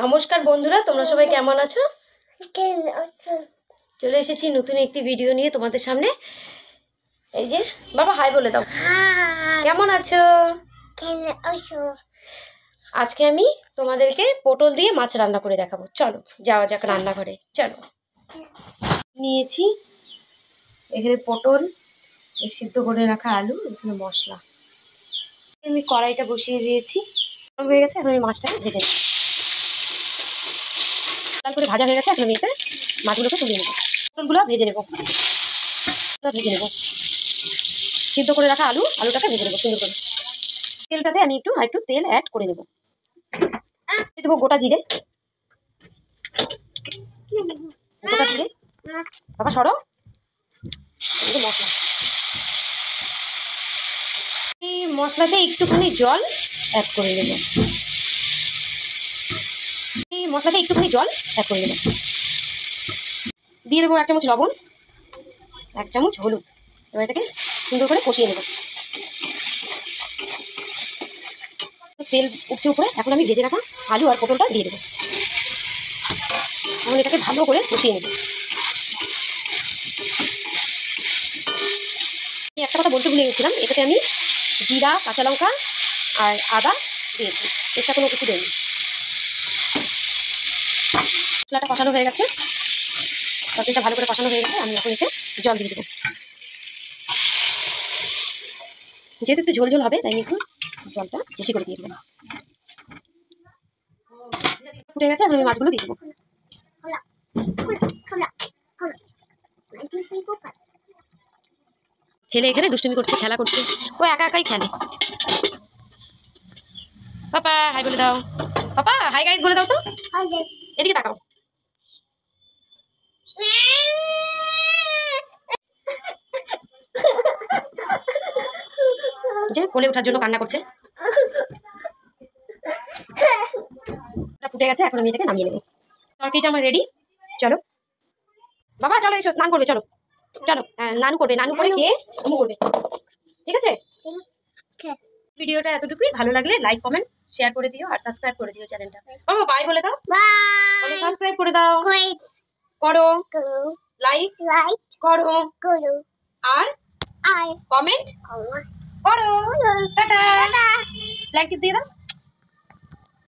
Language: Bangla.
নমস্কার বন্ধুরা, তোমরা সবাই কেমন আছো? চলে এসেছি নতুন একটি ভিডিও নিয়ে তোমাদের সামনে। এই যে বাবা হাই বলে দাও। কেমন আছো? আজকে আমি তোমাদেরকে পটল দিয়ে মাছ রান্না করে দেখাবো। চলো যাওয়া যাক রান্নাঘরে। চলো, নিয়েছি এখানে পটল, সিদ্ধ করে রাখা আলু, এখানে মশলা। আমি কড়াইটা বসিয়ে দিয়েছি, হয়ে গেছে। এখন আমি মাছটাকে ভেজে নিই। লাল করে ভাজা হয়ে গেছে। এখন আমি এতে মাছগুলোকে তুলে নেবো, পটলগুলো ভেজে নেবো। সিদ্ধ করে রাখা আলুটাকে ভেজে নেবো সুন্দর করে। তেলটাতে আমি একটু তেল অ্যাড করে নেবো। দেবো গোটা জিরে। বাবা সরো। মশলা, এই মশলাতে একটুখানি জল অ্যাড করে নেবো। দিয়ে দেবো 1 চামচ লবণ, 1 চামচ হলুদ। এবার এটাকে সুন্দর করে কষিয়ে নেব। তেল উঠছে উপরে। এখন আমি ভেজে রাখা আলু আর পটলটা দিয়ে দেবো। এখন এটাকে ভালো করে কষিয়ে নেব। একটা কথা বলতে ভুলে গেছিলাম, এটাতে আমি জিরা, কাঁচা লঙ্কা আর আদা দিয়েছি, এর সাথে কোনো কিছু দেয়নি। মশলাটা কষানো হয়ে গেছে, তরকারিটা ভালো করে কষানো হয়ে গেছে। আমি এখন এতে জল দিয়ে দেবো। যেহেতু একটু ঝোল ঝোল হবে, তাই আমি একটু জলটা বেশি করে দিয়ে দেবো। ফুটে গেছে, এখন আমি মাছগুলো দিয়ে দেবো। ছেলে এখানে দুষ্টুমি করছে, খেলা করছে। ও একা একাই খেলে। পাপা হাই বলে দাও। পাপা হাই গাইস বলে দাও তো। এদিকে তাকাও। যে কোলে ওঠার জন্য কান্না করছে। ফুটে গেছে, এখন আমি এটাকে নামিয়ে নেব। তরকারিটা আমার রেডি। চলো বাবা, চলো এসো, স্নান করবে। চলো চলো, নানু করবে, নানু করে কে ঘুমো করবে। ঠিক আছে, ভিডিওটা এতটুকুই। ভালো লাগলে লাইক, কমেন্ট, শেয়ার করে দিও আর সাবস্ক্রাইব করে দিও চ্যানেলটা। বাবা বাই বলে দাও। বাই, সাবস্ক্রাইব করে দাও। করো, লাইক করো আর কমেন্ট করো। টাটা, লাইক দিয়ে দাও।